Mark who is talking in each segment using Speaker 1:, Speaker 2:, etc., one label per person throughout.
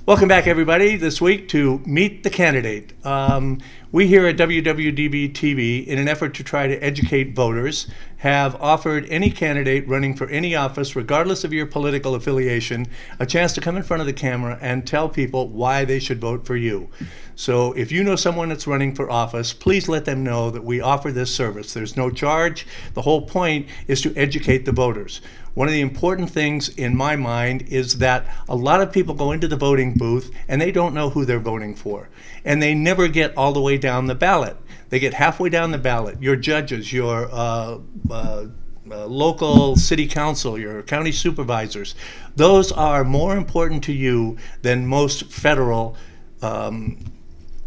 Speaker 1: Welcome back, everybody, this week to Meet the Candidate. We here at WWDBTV, in an effort to try to educate voters, have offered any candidate running for any office, regardless of your political affiliation, a chance to come in front of the camera and tell people why they should vote for you. So if you know someone that's running for office, please let them know that we offer this service. There's no charge. The whole point is to educate the voters. One of the important things in my mind is that a lot of people go into the voting booth and they don't know who they're voting for. And they never get all the way down the ballot. They get halfway down the ballot. Your judges, your local city council, your county supervisors, those are more important to you than most federal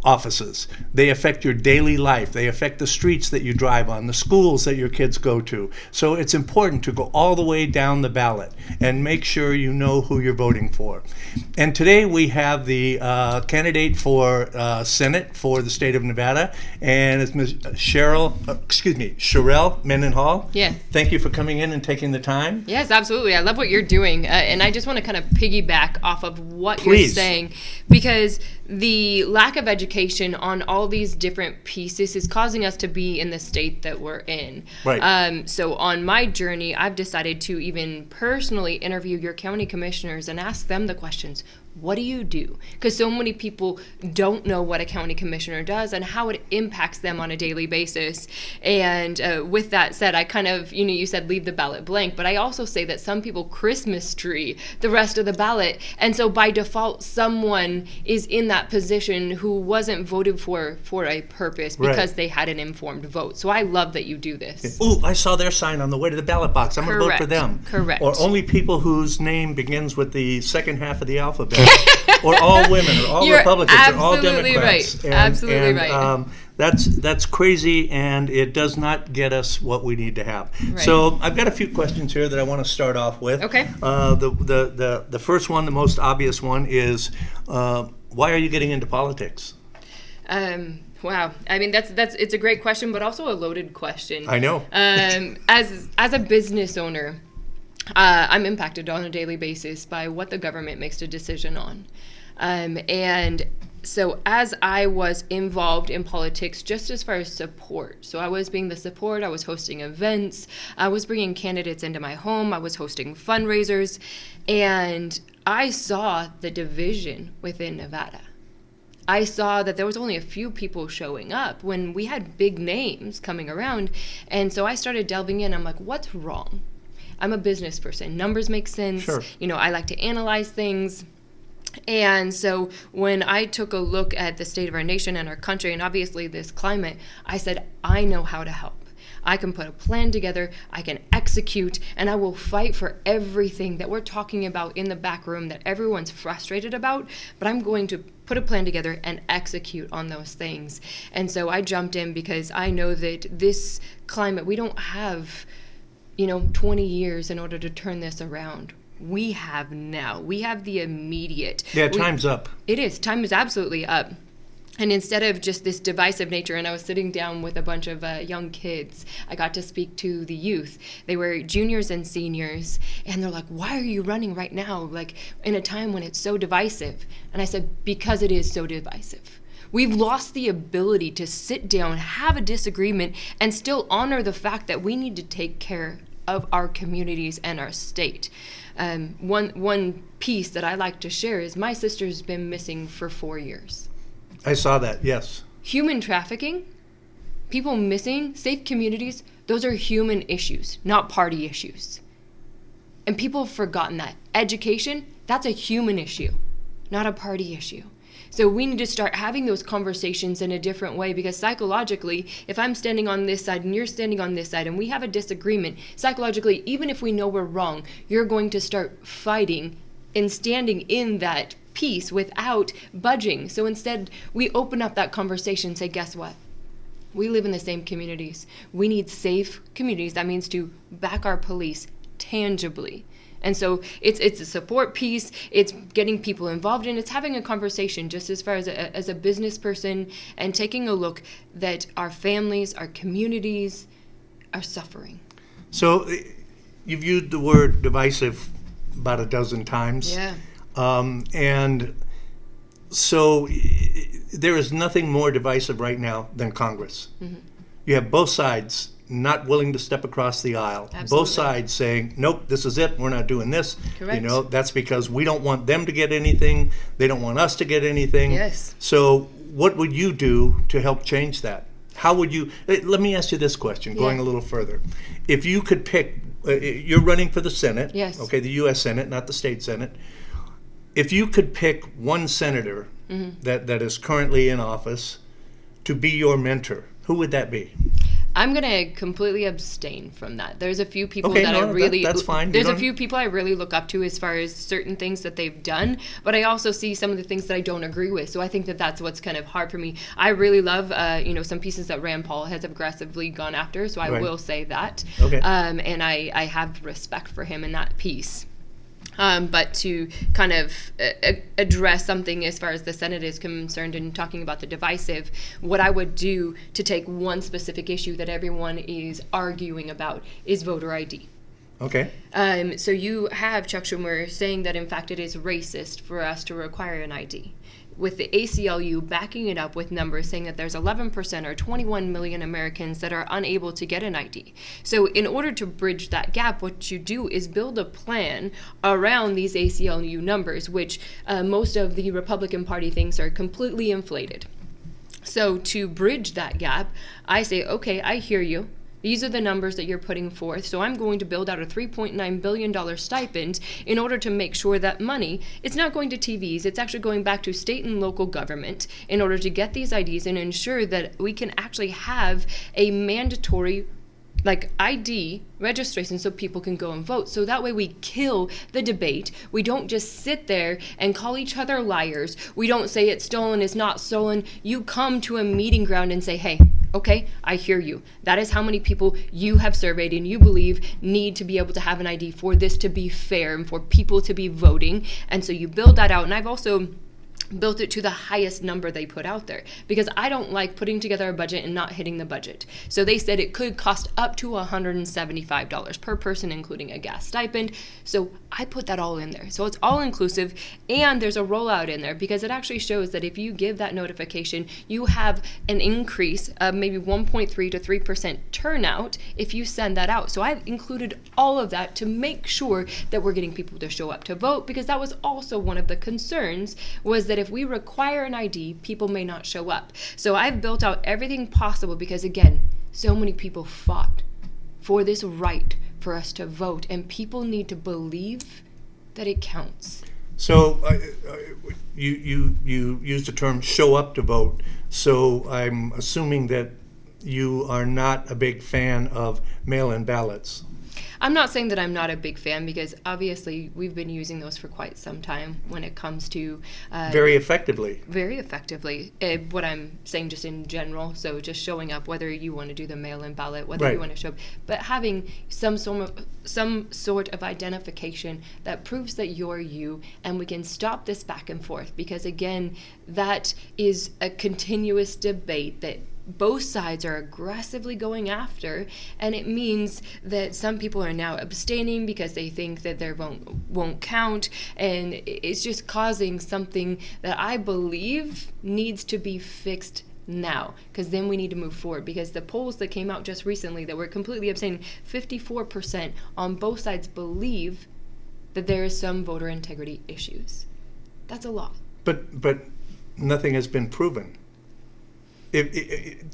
Speaker 1: offices. They affect your daily life. They affect the streets that you drive on, the schools that your kids go to. So it's important to go all the way down the ballot and make sure you know who you're voting for. And today we have the candidate for Senate for the state of Nevada, and it's Ms. Sharelle Mendenhal.
Speaker 2: Yes.
Speaker 1: Thank you for coming in and taking the time.
Speaker 2: Yes, absolutely. I love what you're doing. And I just want to kind of piggyback off of what
Speaker 1: Please.
Speaker 2: You're saying, because the lack of education on all these different pieces is causing us to be in the state that we're in.
Speaker 1: Right.
Speaker 2: So on my journey, I've decided to even personally interview your county commissioners and ask them the questions. What do you do? Because so many people don't know what a county commissioner does and how it impacts them on a daily basis. And with that said, I kind of, you said leave the ballot blank, but I also say that some people Christmas tree the rest of the ballot. And so by default, someone is in that position who wasn't voted for a purpose because they had an informed vote. So I love that you do this.
Speaker 1: Oh, I saw their sign on the way to the ballot box. I'm going to vote for them.
Speaker 2: Correct.
Speaker 1: Or only people whose name begins with the second half of the alphabet. Or all women, or all
Speaker 2: You're
Speaker 1: Republicans, or all Democrats.
Speaker 2: Right. Absolutely right.
Speaker 1: That's crazy, and it does not get us what we need to have.
Speaker 2: Right.
Speaker 1: So I've got a few questions here that I want to start off with.
Speaker 2: Okay.
Speaker 1: The first one, the most obvious one, is why are you getting into politics?
Speaker 2: Wow. I mean, it's a great question, but also a loaded question.
Speaker 1: I know.
Speaker 2: As a business owner, I'm impacted on a daily basis by what the government makes a decision on. And so as I was involved in politics, just as far as support, so I was being the support, I was hosting events, I was bringing candidates into my home, I was hosting fundraisers, and I saw the division within Nevada. I saw that there was only a few people showing up when we had big names coming around. And so I started delving in. I'm like, what's wrong? I'm a business person. Numbers make sense.
Speaker 1: Sure.
Speaker 2: I like to analyze things. And so when I took a look at the state of our nation and our country, and obviously this climate, I said, I know how to help. I can put a plan together, I can execute, and I will fight for everything that we're talking about in the back room that everyone's frustrated about, but I'm going to put a plan together and execute on those things. And so I jumped in because I know that this climate, we don't have 20 years in order to turn this around. We have now. We have the immediate.
Speaker 1: Yeah, time's up.
Speaker 2: It is. Time is absolutely up. And instead of just this divisive nature, and I was sitting down with a bunch of young kids, I got to speak to the youth. They were juniors and seniors, and they're like, why are you running right now, like in a time when it's so divisive? And I said, because it is so divisive. We've lost the ability to sit down, have a disagreement, and still honor the fact that we need to take care of our communities and our state. One piece that I like to share is my sister's been missing for 4 years.
Speaker 1: I saw that, yes.
Speaker 2: Human trafficking, people missing, safe communities, those are human issues, not party issues. And people have forgotten that. Education, that's a human issue, not a party issue. So we need to start having those conversations in a different way, because psychologically, if I'm standing on this side and you're standing on this side and we have a disagreement, psychologically, even if we know we're wrong, you're going to start fighting and standing in that peace without budging. So instead, we open up that conversation and say, guess what? We live in the same communities. We need safe communities. That means to back our police tangibly. And so it's a support piece, it's getting people involved, and it's having a conversation just as far as a business person and taking a look that our families, our communities are suffering.
Speaker 1: So you've used the word divisive about a dozen times.
Speaker 2: Yeah.
Speaker 1: And there is nothing more divisive right now than Congress. You have both sides not willing to step across the aisle.
Speaker 2: Absolutely.
Speaker 1: Both sides saying, nope, this is it, we're not doing this.
Speaker 2: Correct.
Speaker 1: You know, that's because we don't want them to get anything, they don't want us to get anything.
Speaker 2: Yes.
Speaker 1: So what would you do to help change that? How would you, let me ask you this question, going a little further. If you could pick, you're running for the Senate,
Speaker 2: Yes.
Speaker 1: okay, the U.S. Senate, not the state Senate. If you could pick one senator that is currently in office to be your mentor, who would that be?
Speaker 2: I'm gonna completely abstain from that. There's a few people
Speaker 1: Okay,
Speaker 2: that
Speaker 1: no,
Speaker 2: I really
Speaker 1: that's fine. You
Speaker 2: There's a
Speaker 1: don't-
Speaker 2: few people I really look up to as far as certain things that they've done, but I also see some of the things that I don't agree with. So I think that that's what's kind of hard for me. I really love some pieces that Rand Paul has aggressively gone after. So I
Speaker 1: Right.
Speaker 2: will say that.
Speaker 1: Okay.
Speaker 2: And I have respect for him in that piece. But to kind of address something as far as the Senate is concerned and talking about the divisive, what I would do to take one specific issue that everyone is arguing about is voter ID.
Speaker 1: Okay.
Speaker 2: So you have Chuck Schumer saying that, in fact, it is racist for us to require an ID, with the ACLU backing it up with numbers saying that there's 11% or 21 million Americans that are unable to get an ID. So in order to bridge that gap, what you do is build a plan around these ACLU numbers, which most of the Republican Party thinks are completely inflated. So to bridge that gap, I say, okay, I hear you. These are the numbers that you're putting forth, so I'm going to build out a $3.9 billion stipend in order to make sure that money, it's not going to TVs, it's actually going back to state and local government in order to get these IDs and ensure that we can actually have a mandatory ID registration so people can go and vote. So that way we kill the debate. We don't just sit there and call each other liars. We don't say it's stolen, it's not stolen. You come to a meeting ground and say, hey, okay, I hear you. That is how many people you have surveyed and you believe need to be able to have an ID for this to be fair and for people to be voting. And so you build that out. And I've also built it to the highest number they put out there, because I don't like putting together a budget and not hitting the budget. So they said it could cost up to $175 per person, including a gas stipend. So I put that all in there. So it's all inclusive, and there's a rollout in there, because it actually shows that if you give that notification, you have an increase of maybe 1.3 to 3% turnout if you send that out. So I've included all of that to make sure that we're getting people to show up to vote, because that was also one of the concerns, was that if we require an ID, people may not show up. So I've built out everything possible, because again, so many people fought for this right for us to vote, and people need to believe that it counts.
Speaker 1: So you used the term show up to vote. So I'm assuming that you are not a big fan of mail-in ballots.
Speaker 2: I'm not saying that I'm not a big fan, because obviously we've been using those for quite some time when it comes to
Speaker 1: Very effectively.
Speaker 2: very effectively. What I'm saying just in general, so just showing up, whether you want to do the mail-in ballot, whether
Speaker 1: Right.
Speaker 2: you want to show up, but having some sort of identification that proves that you're you, and we can stop this back and forth, because again, that is a continuous debate that both sides are aggressively going after, and it means that some people are now abstaining because they think that their vote won't count, and it's just causing something that I believe needs to be fixed now, because then we need to move forward, because the polls that came out just recently that were completely abstaining, 54% on both sides believe that there is some voter integrity issues. That's a lot.
Speaker 1: But nothing has been proven.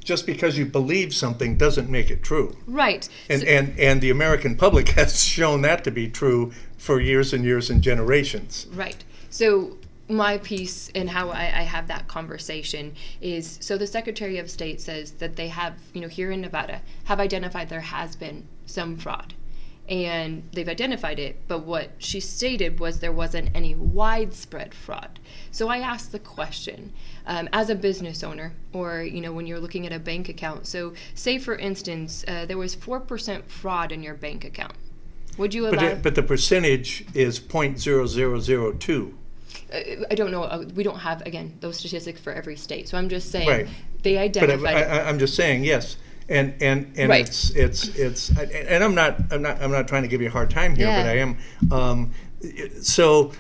Speaker 1: Just because you believe something doesn't make it true.
Speaker 2: Right.
Speaker 1: And the American public has shown that to be true for years and years and generations.
Speaker 2: Right. So my piece and how I have that conversation is, so the Secretary of State says that they have, here in Nevada, have identified there has been some fraud. And they've identified it, but what she stated was there wasn't any widespread fraud. So I asked the question, as a business owner, or when you're looking at a bank account, so say for instance, there was 4% fraud in your bank account. Would you allow?
Speaker 1: But the percentage is 0.0002.
Speaker 2: I don't know. We don't have, again, those statistics for every state. So I'm just saying
Speaker 1: Right.
Speaker 2: they identified.
Speaker 1: But I'm just saying, yes. And
Speaker 2: Right.
Speaker 1: it's and I'm not trying to give you a hard time here,
Speaker 2: Yeah.
Speaker 1: but I am. So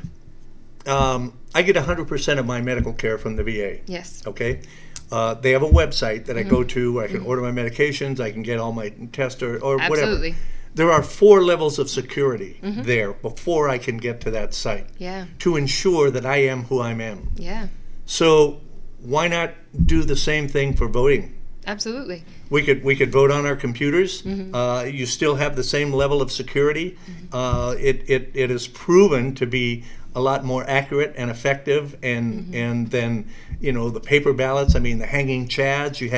Speaker 1: I get 100% of my medical care from the VA.
Speaker 2: Yes.
Speaker 1: Okay? They have a website that I go to where I can order my medications, I can get all my tests or whatever.
Speaker 2: Absolutely.
Speaker 1: There are 4 levels of security there before I can get to that site
Speaker 2: Yeah.
Speaker 1: to ensure that I am who I am.
Speaker 2: Yeah.
Speaker 1: So why not do the same thing for voting?
Speaker 2: Absolutely.
Speaker 1: We could vote on our computers. You still have the same level of security. It is proven to be a lot more accurate and effective, and then the paper ballots. I mean, the hanging chads. You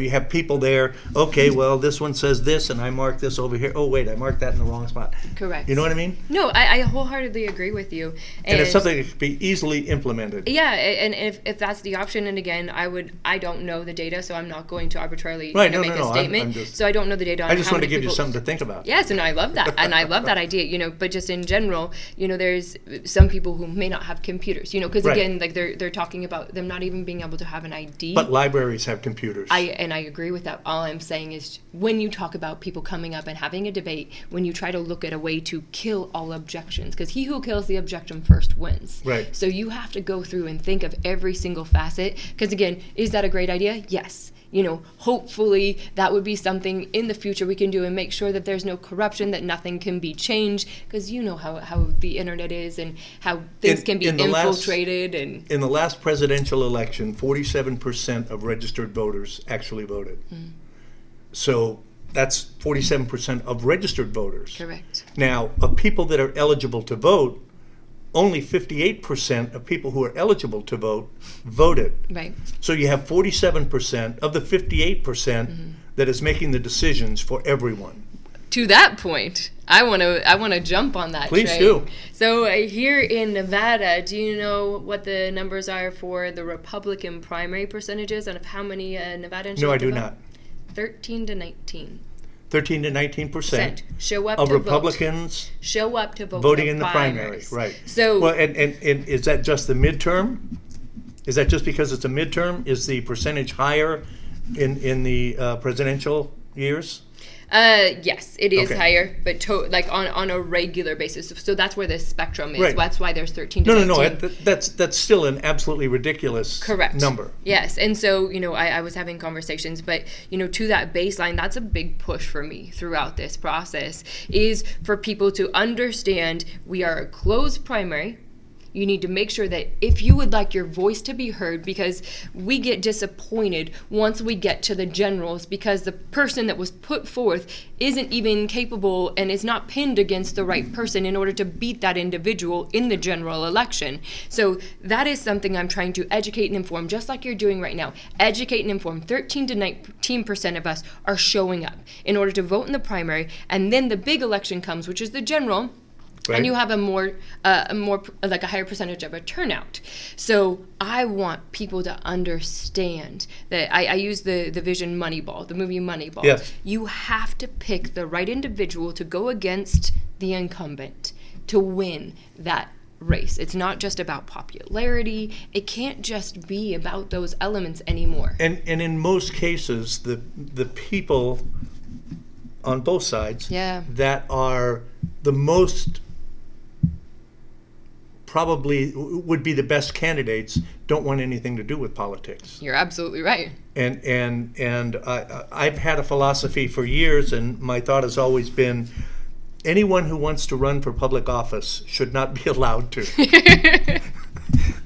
Speaker 1: have people there. Okay, well, this one says this, and I mark this over here. Oh wait, I marked that in the wrong spot.
Speaker 2: Correct.
Speaker 1: You know what I mean?
Speaker 2: No, I wholeheartedly agree with you.
Speaker 1: And it's something that could be easily implemented.
Speaker 2: Yeah, and if that's the option, and again, I don't know the data, so I'm not going to arbitrarily
Speaker 1: Right,
Speaker 2: make a statement. So I don't know the data on
Speaker 1: I just
Speaker 2: how
Speaker 1: want to
Speaker 2: many
Speaker 1: give you
Speaker 2: people-
Speaker 1: something to think about.
Speaker 2: Yes, and I love that, and I love that idea. But just in general, there's some people who may not have computers. Because
Speaker 1: Right.
Speaker 2: again, like they're talking about them not even being able to have an ID.
Speaker 1: But libraries have computers.
Speaker 2: I agree with that. All I'm saying is when you talk about people coming up and having a debate, when you try to look at a way to kill all objections, because he who kills the objection first wins.
Speaker 1: Right.
Speaker 2: So you have to go through and think of every single facet. Because again, is that a great idea? Yes. Hopefully that would be something in the future we can do and make sure that there's no corruption, that nothing can be changed, because you know how the internet is and how things can be infiltrated.
Speaker 1: In the last presidential election, 47% of registered voters actually voted. So that's 47% of registered voters.
Speaker 2: Correct.
Speaker 1: Now, of people that are eligible to vote, only 58% of people who are eligible to vote voted.
Speaker 2: Right.
Speaker 1: So you have 47% of the 58% that is making the decisions for everyone.
Speaker 2: To that point, I want to jump on that
Speaker 1: Please
Speaker 2: train.
Speaker 1: do.
Speaker 2: So here in Nevada, do you know what the numbers are for the Republican primary percentages and of how many Nevadans?
Speaker 1: No, I do not.
Speaker 2: 13 to 19.
Speaker 1: 13 to 19%
Speaker 2: show up
Speaker 1: of
Speaker 2: to
Speaker 1: Republicans
Speaker 2: vote. Show up to vote
Speaker 1: voting
Speaker 2: in
Speaker 1: in the primary,
Speaker 2: primaries.
Speaker 1: right?
Speaker 2: So,
Speaker 1: well, and is that just the midterm? Is that just because it's a midterm? Is the percentage higher in the presidential years?
Speaker 2: yes, it is
Speaker 1: Okay.
Speaker 2: higher, but on a regular basis. So that's where the spectrum is.
Speaker 1: Right.
Speaker 2: That's why there's 13 to 19.
Speaker 1: No. That's still an absolutely ridiculous
Speaker 2: Correct.
Speaker 1: number.
Speaker 2: Yes, and so I was having conversations, but to that baseline, that's a big push for me throughout this process, is for people to understand we are a closed primary. You need to make sure that if you would like your voice to be heard, because we get disappointed once we get to the generals because the person that was put forth isn't even capable and is not pinned against the right person in order to beat that individual in the general election. So that is something I'm trying to educate and inform, just like you're doing right now. Educate and inform. 13 to 19% of us are showing up in order to vote in the primary, and then the big election comes, which is the general.
Speaker 1: Right.
Speaker 2: And you have a higher percentage of a turnout. So I want people to understand that I use the vision Moneyball, the movie Moneyball.
Speaker 1: Yes.
Speaker 2: You have to pick the right individual to go against the incumbent to win that race. It's not just about popularity. It can't just be about those elements anymore.
Speaker 1: And in most cases, the people on both sides that are the most probably would be the best candidates don't want anything to do with politics.
Speaker 2: You're absolutely right.
Speaker 1: And I've had a philosophy for years, and my thought has always been, anyone who wants to run for public office should not be allowed to.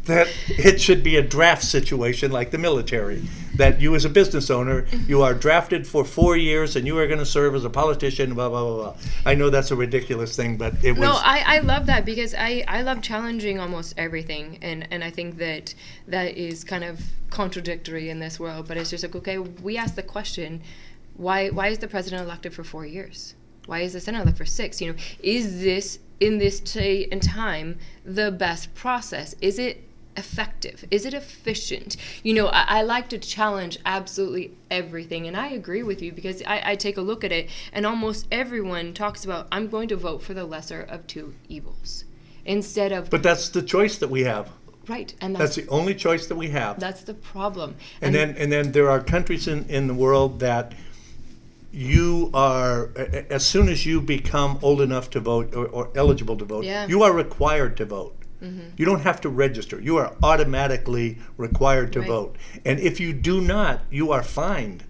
Speaker 1: That it should be a draft situation like the military, that you as a business owner, you are drafted for 4 years and you are going to serve as a politician, blah, blah, blah, blah. I know that's a ridiculous thing, but it was...
Speaker 2: No, I love that, because I love challenging almost everything, and I think that is kind of contradictory in this world, but it's just like, okay, we ask the question, why is the president elected for 4 years? Why is the Senate elected for 6? Is this, in this day and time, the best process? Is it effective? Is it efficient? I like to challenge absolutely everything, and I agree with you, because I take a look at it, and almost everyone talks about, I'm going to vote for the lesser of two evils, instead of...
Speaker 1: But that's the choice that we have.
Speaker 2: Right, and
Speaker 1: That's the only choice that we have.
Speaker 2: That's the problem.
Speaker 1: And then there are countries in the world that you are, as soon as you become old enough to vote or eligible to vote,
Speaker 2: Yeah.
Speaker 1: you are required to vote. You don't have to register. You are automatically required to
Speaker 2: Right.
Speaker 1: vote. And if you do not, you are fined.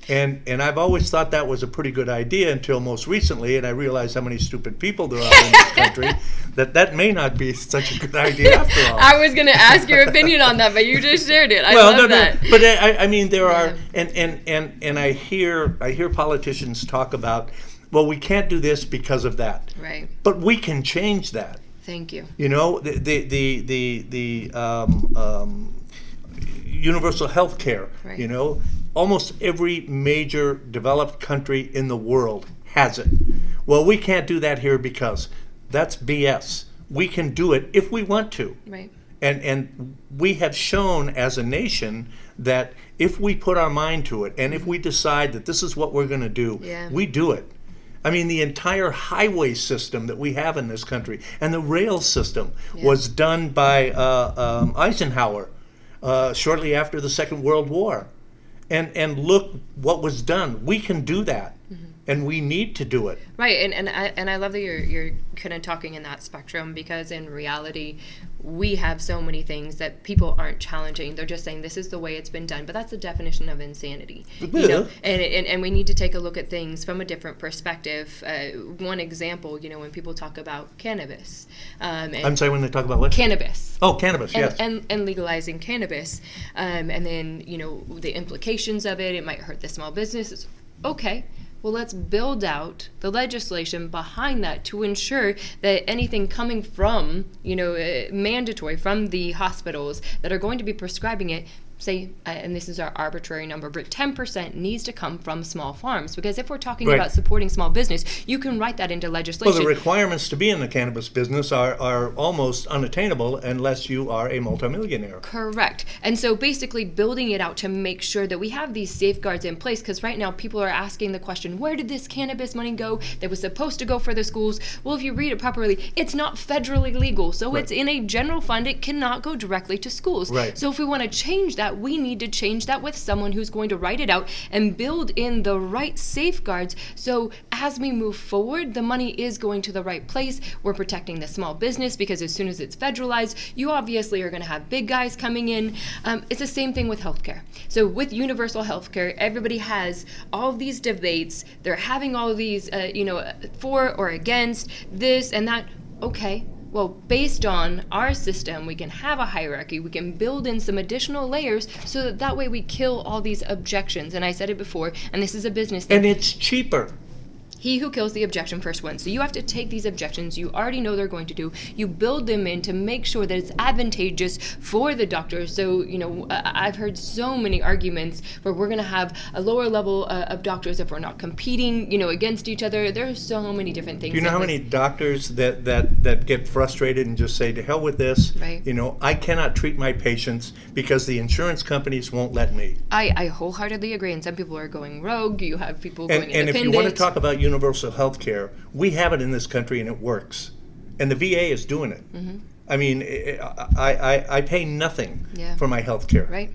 Speaker 1: And I've always thought that was a pretty good idea until most recently, and I realized how many stupid people there are in this country, that may not be such a good idea after all.
Speaker 2: I was going to ask your opinion on that, but you just shared it. I love that.
Speaker 1: But I mean, there are, and I hear politicians talk about, well, we can't do this because of that.
Speaker 2: Right.
Speaker 1: But we can change that.
Speaker 2: Thank you.
Speaker 1: You know, the universal health care,
Speaker 2: Right.
Speaker 1: you know, almost every major developed country in the world has it. Well, we can't do that here because that's BS. We can do it if we want to.
Speaker 2: Right.
Speaker 1: And we have shown as a nation that if we put our mind to it and if we decide that this is what we're going to do,
Speaker 2: Yeah.
Speaker 1: we do it. I mean, the entire highway system that we have in this country and the rail system was done by Eisenhower shortly after the Second World War. And look what was done. We can do that. And we need to do it.
Speaker 2: Right, and I love that you're kind of talking in that spectrum, because in reality, we have so many things that people aren't challenging. They're just saying this is the way it's been done, but that's the definition of insanity. You know, and we need to take a look at things from a different perspective. One example, you know, when people talk about cannabis.
Speaker 1: I'm sorry, when they talk about what?
Speaker 2: Cannabis.
Speaker 1: Oh, cannabis, yes.
Speaker 2: And legalizing cannabis, and then, you know, the implications of it might hurt the small businesses. Okay. Well, let's build out the legislation behind that to ensure that anything coming from, you know, mandatory from the hospitals that are going to be prescribing it, say, and this is our arbitrary number, but 10% needs to come from small farms. Because if we're talking about supporting small business, you can write that into legislation.
Speaker 1: Well, the requirements to be in the cannabis business are almost unattainable unless you are a multimillionaire.
Speaker 2: Correct. And so basically building it out to make sure that we have these safeguards in place, because right now people are asking the question, where did this cannabis money go that was supposed to go for the schools? Well, if you read it properly, it's not federally legal. So it's in a general fund. It cannot go directly to schools.
Speaker 1: Right.
Speaker 2: So if we want to change that, we need to change that with someone who's going to write it out and build in the right safeguards. So as we move forward, the money is going to the right place. We're protecting the small business, because as soon as it's federalized, you obviously are going to have big guys coming in. It's the same thing with healthcare. So with universal healthcare, everybody has all of these debates. They're having all of these, for or against this and that. Okay. Well, based on our system, we can have a hierarchy. We can build in some additional layers so that way we kill all these objections. And I said it before, and this is a business thing.
Speaker 1: And it's cheaper.
Speaker 2: He who kills the objection first wins. So you have to take these objections you already know they're going to do. You build them in to make sure that it's advantageous for the doctors. So, you know, I've heard so many arguments where we're going to have a lower level of doctors if we're not competing, you know, against each other. There are so many different things.
Speaker 1: Do you know how many doctors that get frustrated and just say, to hell with this?
Speaker 2: Right.
Speaker 1: You know, I cannot treat my patients because the insurance companies won't let me.
Speaker 2: I wholeheartedly agree. And some people are going rogue. You have people going
Speaker 1: And
Speaker 2: independent.
Speaker 1: if you want to talk about universal health care, we have it in this country and it works. And the VA is doing it.
Speaker 2: Mm-hmm.
Speaker 1: I mean, I pay nothing for my health care.
Speaker 2: Right.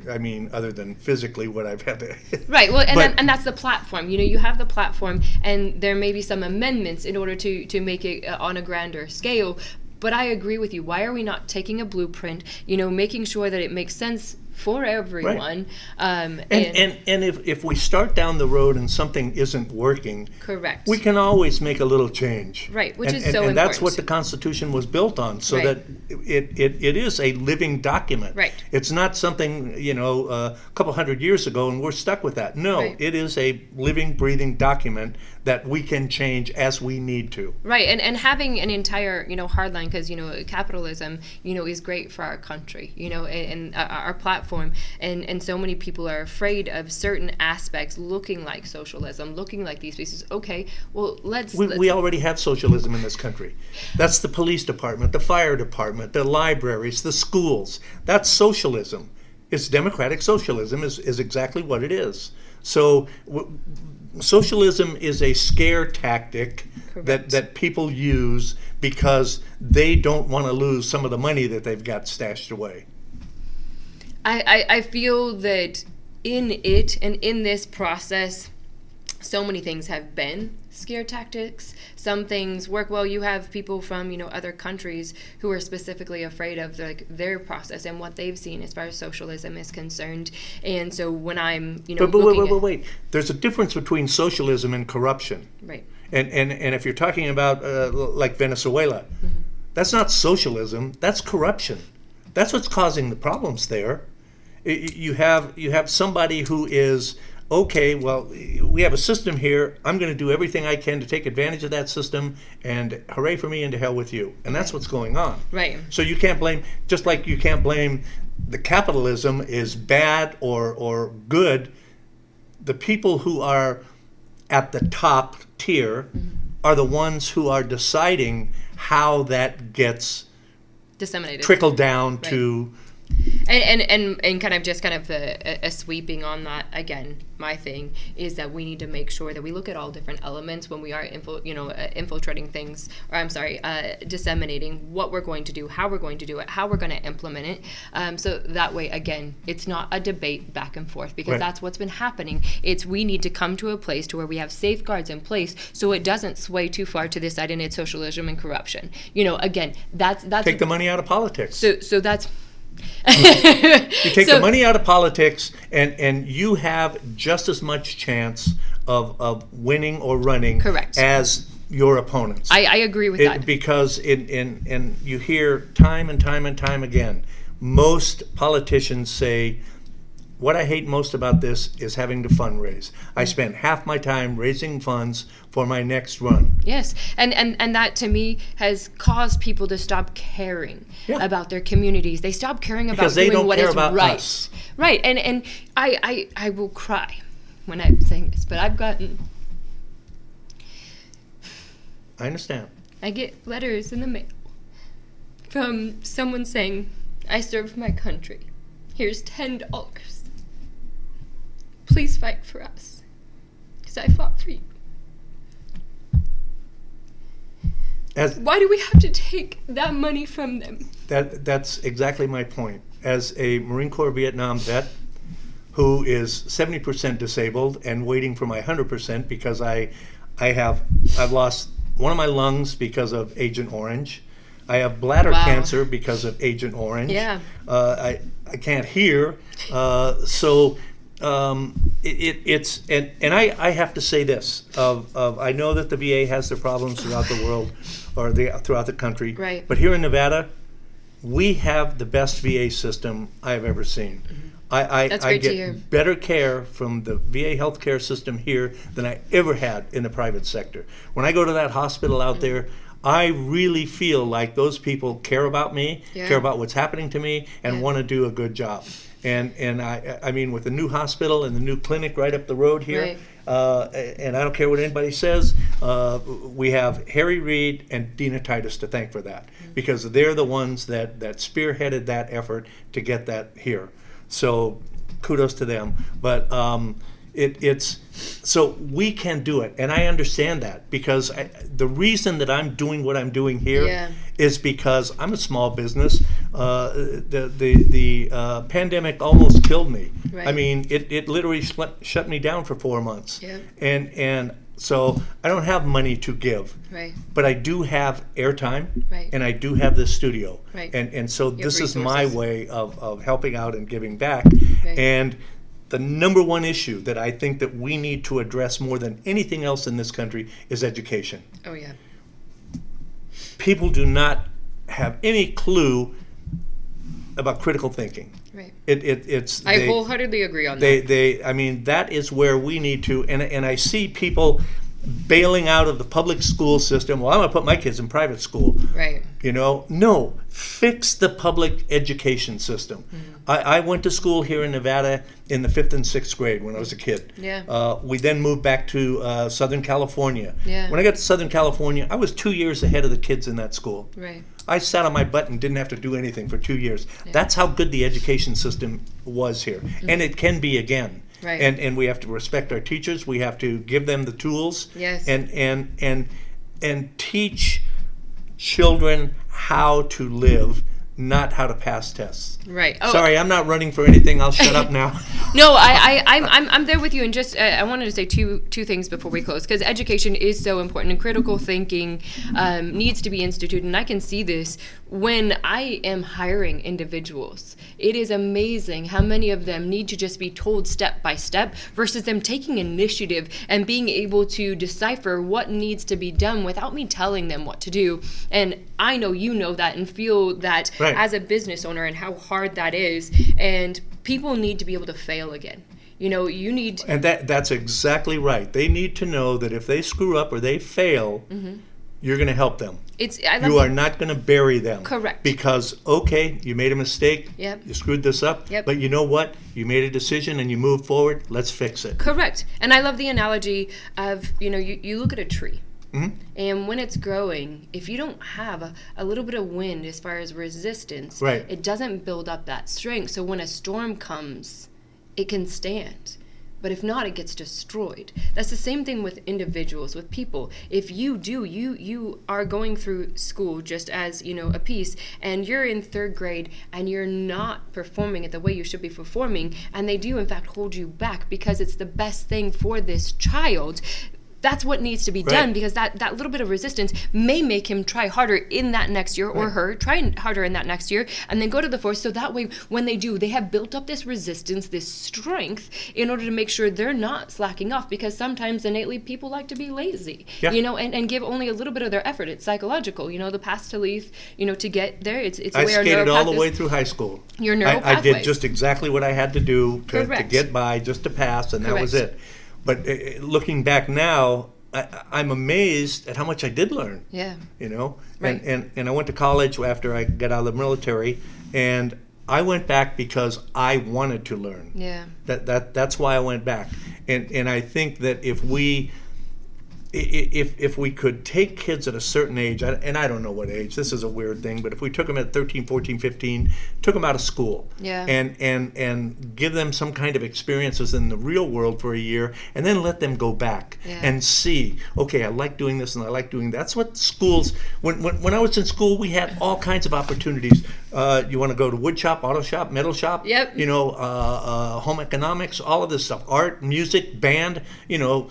Speaker 1: I mean, other than physically what I've had to...
Speaker 2: Right. Well, and that's the platform. You know, you have the platform, and there may be some amendments in order to make it on a grander scale. But I agree with you. Why are we not taking a blueprint, you know, making sure that it makes sense for everyone?
Speaker 1: Right. And if we start down the road and something isn't working,
Speaker 2: correct,
Speaker 1: we can always make a little change.
Speaker 2: Right, which is so
Speaker 1: and
Speaker 2: important.
Speaker 1: And that's what the Constitution was built on, so that it is a living document.
Speaker 2: Right.
Speaker 1: It's not something, you know, a couple hundred years ago and we're stuck with that. No, it is a living, breathing document that we can change as we need to.
Speaker 2: Right, and having an entire, you know, hardline, because, you know, capitalism, you know, is great for our country, you know, and our platform, and so many people are afraid of certain aspects looking like socialism, looking like these pieces. Okay, well, we
Speaker 1: already have socialism in this country. That's the police department, the fire department, the libraries, the schools. That's socialism. It's democratic socialism is exactly what it is. So socialism is a scare tactic that people use because they don't want to lose some of the money that they've got stashed away.
Speaker 2: I feel that in it and in this process, so many things have been scare tactics. Some things work well. You have people from, other countries who are specifically afraid of their process and what they've seen as far as socialism is concerned. And so when I'm,
Speaker 1: but wait. There's a difference between socialism and corruption.
Speaker 2: Right.
Speaker 1: And if you're talking about like Venezuela, that's not socialism. That's corruption. That's what's causing the problems there. You have somebody who is, okay, well, we have a system here. I'm going to do everything I can to take advantage of that system, and hooray for me and to hell with you. And that's what's going on.
Speaker 2: Right.
Speaker 1: So you can't blame, just like you can't blame the capitalism is bad or good. The people who are at the top tier are the ones who are deciding how that gets
Speaker 2: disseminated,
Speaker 1: trickled down to.
Speaker 2: And kind of a sweeping on that again. My thing is that we need to make sure that we look at all different elements when we are infiltrating things, disseminating what we're going to do, how we're going to do it, how we're going to implement it. So that way, again, it's not a debate back and forth, because that's what's been happening. It's we need to come to a place to where we have safeguards in place so it doesn't sway too far to this side and it's socialism and corruption. Again, that's
Speaker 1: take the money out of politics.
Speaker 2: So that's.
Speaker 1: You take the money out of politics, and you have just as much chance of winning or running
Speaker 2: Correct.
Speaker 1: as your opponents.
Speaker 2: I agree with that.
Speaker 1: Because and you hear time and time and time again, most politicians say, what I hate most about this is having to fundraise. I spend half my time raising funds for my next run.
Speaker 2: Yes, and that to me has caused people to stop caring about their communities. They stop caring about doing what is right.
Speaker 1: Us.
Speaker 2: Right, and I will cry when I'm saying this, but I've gotten.
Speaker 1: I understand.
Speaker 2: I get letters in the mail from someone saying, "I served my country. Here's $10. Please fight for us, because I fought for you." Why do we have to take that money from them?
Speaker 1: That's exactly my point. As a Marine Corps Vietnam vet who is 70% disabled and waiting for my 100% because I've lost one of my lungs because of Agent Orange. I have bladder cancer because of Agent Orange.
Speaker 2: Yeah.
Speaker 1: I can't hear. So it's and I have to say this of I know that the VA has their problems throughout the world or throughout the country.
Speaker 2: Right.
Speaker 1: But here in Nevada, we have the best VA system I've ever seen.
Speaker 2: That's
Speaker 1: I
Speaker 2: great to hear.
Speaker 1: get better care from the VA healthcare system here than I ever had in the private sector. When I go to that hospital out there, I really feel like those people care about me, care about what's happening to me, and want to do a good job. And I mean, with the new hospital and the new clinic right up the road here, and I don't care what anybody says, we have Harry Reid and Dina Titus to thank for that, because they're the ones that spearheaded that effort to get that here. So kudos to them. But it's so we can do it, and I understand that, because the reason that I'm doing what I'm doing here is because I'm a small business. The pandemic almost killed me.
Speaker 2: Right.
Speaker 1: I mean, it literally shut me down for 4 months. And so I don't have money to give.
Speaker 2: Right.
Speaker 1: But I do have airtime,
Speaker 2: Right.
Speaker 1: and I do have this studio.
Speaker 2: Right.
Speaker 1: And so this is
Speaker 2: resources.
Speaker 1: my way of helping out and giving back.
Speaker 2: Right.
Speaker 1: And the number one issue that I think that we need to address more than anything else in this country is education.
Speaker 2: Oh, yeah.
Speaker 1: People do not have any clue about critical thinking.
Speaker 2: Right. I wholeheartedly agree on that.
Speaker 1: I mean, that is where we need to, and I see people bailing out of the public school system. Well, I'm going to put my kids in private school.
Speaker 2: Right.
Speaker 1: No, fix the public education system. I went to school here in Nevada in the 5th and 6th grade when I was a kid.
Speaker 2: Yeah.
Speaker 1: We then moved back to Southern California.
Speaker 2: Yeah.
Speaker 1: When I got to Southern California, I was 2 years ahead of the kids in that school.
Speaker 2: Right.
Speaker 1: I sat on my butt and didn't have to do anything for 2 years. That's how good the education system was here. And it can be again.
Speaker 2: Right.
Speaker 1: And we have to respect our teachers. We have to give them the tools.
Speaker 2: Yes.
Speaker 1: And teach children how to live not how to pass tests.
Speaker 2: Right. Oh,
Speaker 1: Sorry, I'm not running for anything. I'll shut up now.
Speaker 2: No, I'm there with you, and just I wanted to say two things before we close, because education is so important, and critical thinking needs to be instituted. And I can see this when I am hiring individuals. It is amazing how many of them need to just be told step by step versus them taking initiative and being able to decipher what needs to be done without me telling them what to do. And I know you know that and feel that
Speaker 1: Right.
Speaker 2: as a business owner, and how hard that is. And people need to be able to fail again. You need...
Speaker 1: And that's exactly right. They need to know that if they screw up or they fail, you're going to help them. You are not going to bury them.
Speaker 2: Correct.
Speaker 1: Because, okay, you made a mistake.
Speaker 2: Yep.
Speaker 1: You screwed this up.
Speaker 2: Yep.
Speaker 1: But you know what? You made a decision and you moved forward. Let's fix it.
Speaker 2: Correct. And I love the analogy of, you look at a tree. And when it's growing, if you don't have a little bit of wind as far as resistance,
Speaker 1: Right.
Speaker 2: it doesn't build up that strength. So when a storm comes, it can stand. But if not, it gets destroyed. That's the same thing with individuals, with people. If you are going through school just as, a piece, and you're in third grade and you're not performing it the way you should be performing, and they do in fact hold you back because it's the best thing for this child, that's what needs to be done,
Speaker 1: Right.
Speaker 2: because that little bit of resistance may make him try harder in that next year, or
Speaker 1: Right.
Speaker 2: her try harder in that next year, and then go to the force. So that way, when they do, they have built up this resistance, this strength, in order to make sure they're not slacking off, because sometimes innately people like to be lazy,
Speaker 1: Yeah.
Speaker 2: and give only a little bit of their effort. It's psychological, the path to leave, to get there. It's
Speaker 1: I
Speaker 2: where
Speaker 1: skated all the
Speaker 2: neuropath
Speaker 1: way
Speaker 2: is.
Speaker 1: through high school.
Speaker 2: Your neural
Speaker 1: I did
Speaker 2: pathways.
Speaker 1: just exactly what I had to do to
Speaker 2: Correct.
Speaker 1: get by, just to pass, and that was
Speaker 2: Correct.
Speaker 1: it. But looking back now, I'm amazed at how much I did learn.
Speaker 2: Yeah.
Speaker 1: And I went to college after I got out of the military, and I went back because I wanted to learn.
Speaker 2: Yeah.
Speaker 1: That's why I went back. And I think that if we could take kids at a certain age, and I don't know what age, this is a weird thing, but if we took them at 13, 14, 15, took them out of school,
Speaker 2: Yeah.
Speaker 1: and give them some kind of experiences in the real world for a year, and then let them go back
Speaker 2: Yeah.
Speaker 1: and see, okay, I like doing this and I like doing that. That's what schools, when I was in school, we had all kinds of opportunities. You want to go to wood shop, auto shop, metal shop,
Speaker 2: Yep.
Speaker 1: home economics, all of this stuff, art, music, band,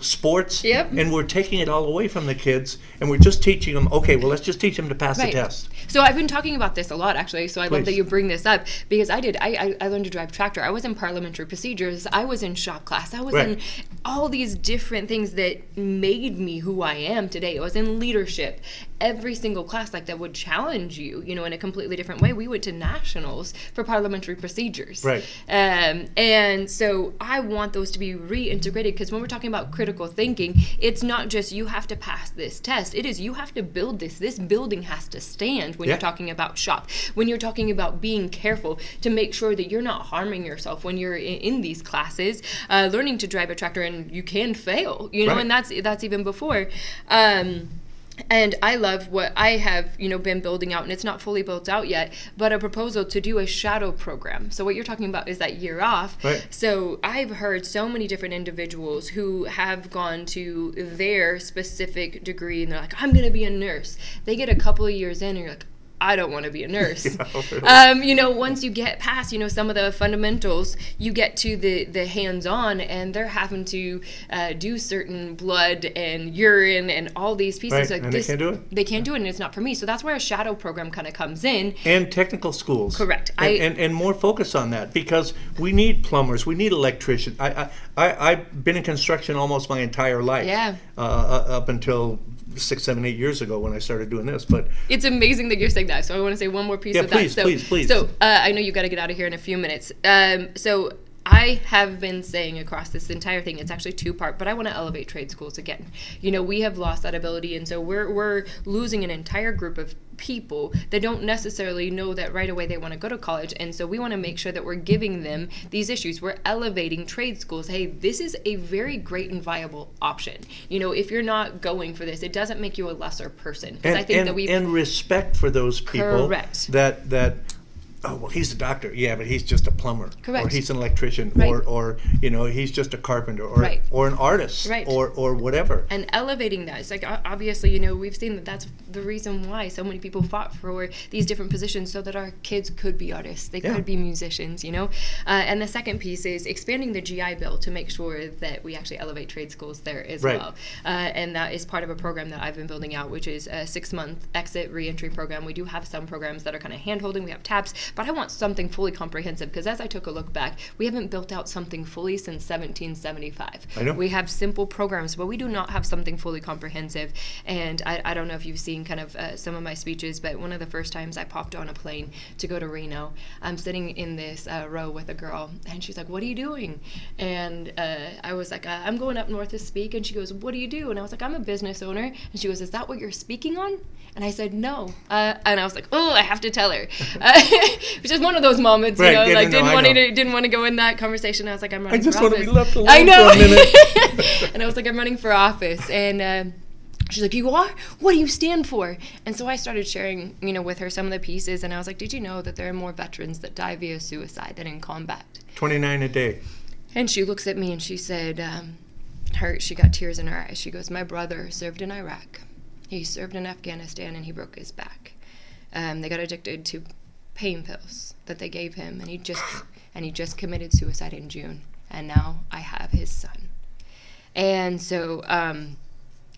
Speaker 1: sports.
Speaker 2: Yep.
Speaker 1: And we're taking it all away from the kids, and we're just teaching them, okay, well, let's just teach them to pass the
Speaker 2: Right.
Speaker 1: test.
Speaker 2: So I've been talking about this a lot, actually, so I love
Speaker 1: Please.
Speaker 2: that you bring this up, because I learned to drive tractor. I was in parliamentary procedures. I was in shop class. I was
Speaker 1: Right.
Speaker 2: in all these different things that made me who I am today. I was in leadership. Every single class like that would challenge you, in a completely different way. We went to nationals for parliamentary procedures.
Speaker 1: Right.
Speaker 2: And so I want those to be reintegrated, because when we're talking about critical thinking, it's not just you have to pass this test. It is you have to build this. This building has to stand when
Speaker 1: Yeah.
Speaker 2: you're talking about shop. When you're talking about being careful to make sure that you're not harming yourself when you're in these classes, learning to drive a tractor, and you can fail,
Speaker 1: Right.
Speaker 2: and that's even before. And I love what I have, been building out, and it's not fully built out yet, but a proposal to do a shadow program. So what you're talking about is that year off.
Speaker 1: Right.
Speaker 2: So I've heard so many different individuals who have gone to their specific degree, and they're like, I'm going to be a nurse. They get a couple of years in, and you're like, I don't want to be a nurse.
Speaker 1: Yeah, really.
Speaker 2: Once you get past, some of the fundamentals, you get to the hands-on, and they're having to do certain blood and urine and all these pieces.
Speaker 1: Right,
Speaker 2: Like
Speaker 1: and
Speaker 2: this,
Speaker 1: they can't do it.
Speaker 2: They can't do it, and it's not for me. So that's where a shadow program kind of comes in.
Speaker 1: And technical schools.
Speaker 2: Correct.
Speaker 1: And more focus on that, because we need plumbers, we need electricians. I've been in construction almost my entire life.
Speaker 2: Yeah.
Speaker 1: Up until 6, 7, 8 years ago when I started doing this, but
Speaker 2: It's amazing that you're saying that. So I want to say one more piece
Speaker 1: Yeah,
Speaker 2: of
Speaker 1: please,
Speaker 2: that.
Speaker 1: please.
Speaker 2: So I know you've got to get out of here in a few minutes. So I have been saying across this entire thing, it's actually two-part, but I want to elevate trade schools again. We have lost that ability, and so we're losing an entire group of people that don't necessarily know that right away they want to go to college, and so we want to make sure that we're giving them these issues. We're elevating trade schools. Hey, this is a very great and viable option. If you're not going for this, it doesn't make you a lesser person. Because I think that
Speaker 1: and respect for those people.
Speaker 2: Correct.
Speaker 1: that oh, well, he's a doctor. Yeah, but he's just a plumber.
Speaker 2: Correct.
Speaker 1: Or he's an electrician.
Speaker 2: Right.
Speaker 1: Or he's just a carpenter. Or
Speaker 2: Right.
Speaker 1: or an artist.
Speaker 2: Right.
Speaker 1: Or whatever.
Speaker 2: And elevating that. It's like, obviously, we've seen that that's the reason why so many people fought for these different positions, so that our kids could be artists. They could be musicians, And the second piece is expanding the GI Bill to make sure that we actually elevate trade schools there as well. And that is part of a program that I've been building out, which is a 6-month exit reentry program. We do have some programs that are kind of hand-holding. We have TAPS, but I want something fully comprehensive, because as I took a look back, we haven't built out something fully since 1775.
Speaker 1: I know.
Speaker 2: We have simple programs, but we do not have something fully comprehensive. And I don't know if you've seen kind of some of my speeches, but one of the first times I popped on a plane to go to Reno, I'm sitting in this row with a girl, and she's like, "What are you doing?" And I was like, "I'm going up north to speak." And she goes, "What do you do?" And I was like, "I'm a business owner." And she goes, "Is that what you're speaking on?" And I said, "No." And I was like, "Oh, I have to tell her." It was just one of those moments,
Speaker 1: Right, yeah,
Speaker 2: didn't want to go in that conversation. I was like, "I'm running for office."
Speaker 1: I just want to be left alone
Speaker 2: I know.
Speaker 1: for a minute.
Speaker 2: And I was like, "I'm running for office." And she's like, "You are? What do you stand for?" And so I started sharing, with her some of the pieces. And I was like, "Did you know that there are more veterans that die via suicide than in combat?"
Speaker 1: 29 a day.
Speaker 2: And she looks at me and she said, she got tears in her eyes. She goes, "My brother served in Iraq. He served in Afghanistan, and he broke his back. They got addicted to pain pills that they gave him, and he just committed suicide in June. And now I have his son." And so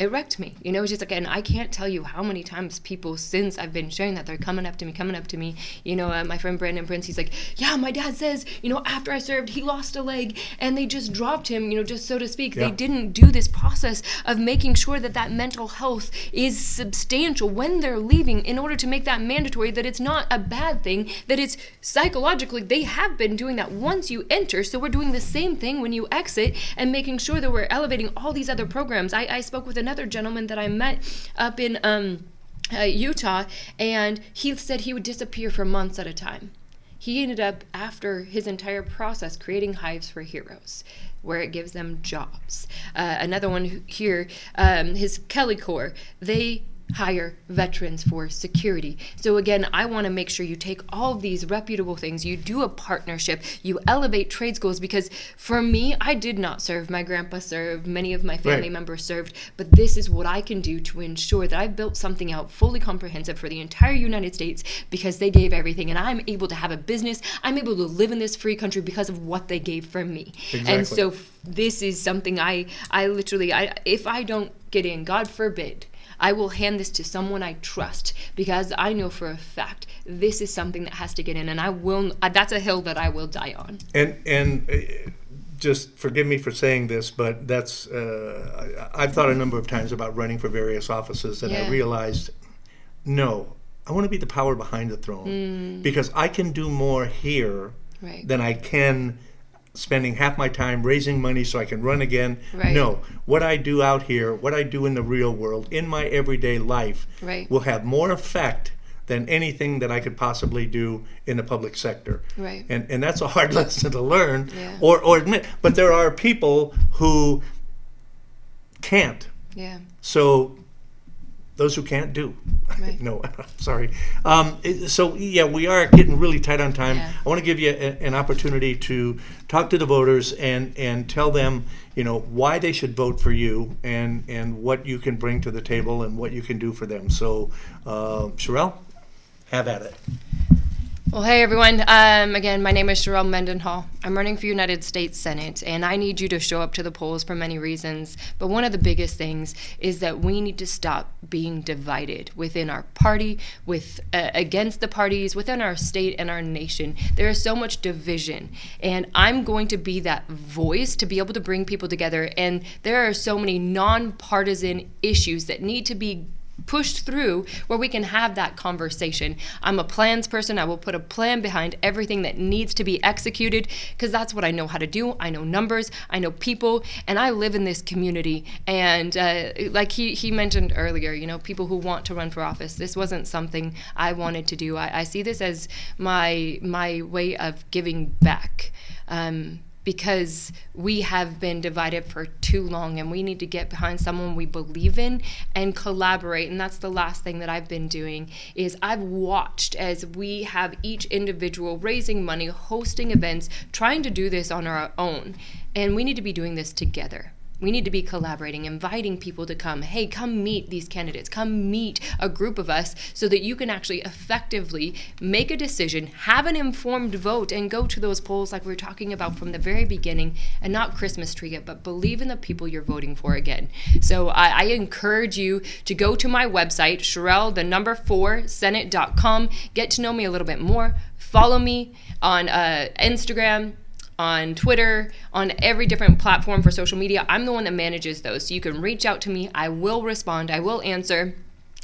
Speaker 2: it wrecked me. It's just like, and I can't tell you how many times people, since I've been sharing that, they're coming up to me. My friend Brandon Prince, he's like, "Yeah, my dad says, after I served, he lost a leg, and they just dropped him, just so to speak."
Speaker 1: Yeah.
Speaker 2: They didn't do this process of making sure that mental health is substantial when they're leaving, in order to make that mandatory, that it's not a bad thing, that it's psychologically, they have been doing that once you enter. So we're doing the same thing when you exit, and making sure that we're elevating all these other programs. I spoke with another gentleman that I met up in Utah, and he said he would disappear for months at a time. He ended up, after his entire process, creating Hives for Heroes, where it gives them jobs. Another one here, his Kelly Corps, they hire veterans for security. So again, I want to make sure you take all of these reputable things, you do a partnership, you elevate trade schools, because for me, I did not serve. My grandpa served, many of my family members served, but this is what I can do to ensure that I've built something out fully comprehensive for the entire United States, because they gave everything, and I'm able to have a business, I'm able to live in this free country because of what they gave for me.
Speaker 1: Exactly.
Speaker 2: And so this is something I literally, if I don't get in, God forbid, I will hand this to someone I trust, because I know for a fact this is something that has to get in, and that's a hill that I will die on.
Speaker 1: And just forgive me for saying this, but that's I've thought a number of times about running for various offices, and I realized, no, I want to be the power behind the throne, because I can do more here than I can spending half my time raising money so I can run again. No, what I do out here, what I do in the real world, in my everyday life, will have more effect than anything that I could possibly do in the public sector. And that's a hard lesson to learn or admit. But there are people who can't. So those who can't do. No, I'm sorry. So yeah, we are getting really tight on time. I want to give you an opportunity to talk to the voters and tell them, why they should vote for you, and what you can bring to the table and what you can do for them. So, Sharelle, have at it.
Speaker 2: Well, hey everyone. Again, my name is Sharelle Mendenhal. I'm running for United States Senate, and I need you to show up to the polls for many reasons. But one of the biggest things is that we need to stop being divided within our party, against the parties, within our state and our nation. There is so much division, and I'm going to be that voice to be able to bring people together. And there are so many nonpartisan issues that need to be pushed through where we can have that conversation. I'm a plans person. I will put a plan behind everything that needs to be executed, because that's what I know how to do. I know numbers, I know people, and I live in this community. And like he mentioned earlier, people who want to run for office, this wasn't something I wanted to do. I see this as my way of giving back. because we have been divided for too long, and we need to get behind someone we believe in and collaborate. And that's the last thing that I've been doing, is I've watched as we have each individual raising money, hosting events, trying to do this on our own. And we need to be doing this together. We need to be collaborating, inviting people to come. Hey, come meet these candidates. Come meet a group of us so that you can actually effectively make a decision, have an informed vote, and go to those polls like we were talking about from the very beginning, and not Christmas tree it, but believe in the people you're voting for again. So I encourage you to go to my website, Sharelle4Senate.com. Get to know me a little bit more. Follow me on Instagram, on Twitter, on every different platform for social media. I'm the one that manages those. So you can reach out to me. I will respond. I will answer.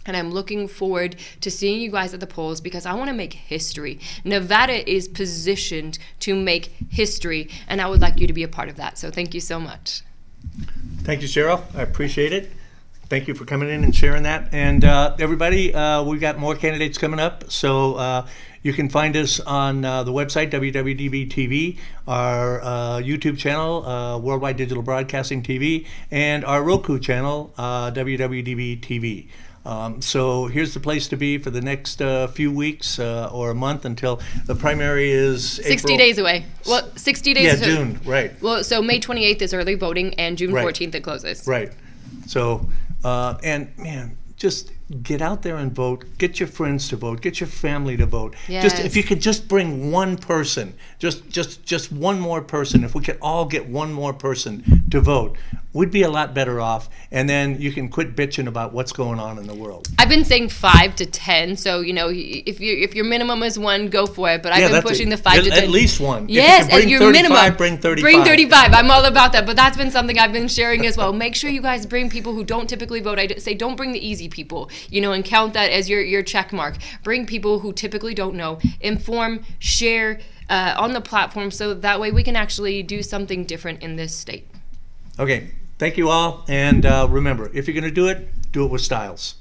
Speaker 2: And I'm looking forward to seeing you guys at the polls, because I want to make history. Nevada is positioned to make history, and I would like you to be a part of that. So thank you so much.
Speaker 1: Thank you, Sharelle. I appreciate it. Thank you for coming in and sharing that. And everybody, we've got more candidates coming up. So you can find us on the website, WWDBTV, our YouTube channel, Worldwide Digital Broadcasting TV, and our Roku channel, WWDBTV. So here's the place to be for the next few weeks or a month until the primary is
Speaker 2: 60 days away. Well, 60 days.
Speaker 1: Yeah, June, right.
Speaker 2: Well, so May 28th is early voting, and June
Speaker 1: Right.
Speaker 2: 14th it closes.
Speaker 1: Right. So, and man, just get out there and vote. Get your friends to vote. Get your family to vote. Just if you could just bring one person, just one more person. If we could all get one more person to vote, we'd be a lot better off. And then you can quit bitching about what's going on in the world.
Speaker 2: I've been saying 5 to 10. So if your minimum is 1, go for it. But I've been pushing the 5 to 10.
Speaker 1: At least one.
Speaker 2: Yes,
Speaker 1: if you
Speaker 2: and your
Speaker 1: 35,
Speaker 2: minimum.
Speaker 1: Bring 35.
Speaker 2: Bring 35. I'm all about that. But that's been something I've been sharing as well. Make sure you guys bring people who don't typically vote. I say don't bring the easy people, and count that as your check mark. Bring people who typically don't know. Inform, share on the platform, so that way we can actually do something different in this state.
Speaker 1: Okay. Thank you all. And remember, if you're going to do it with styles.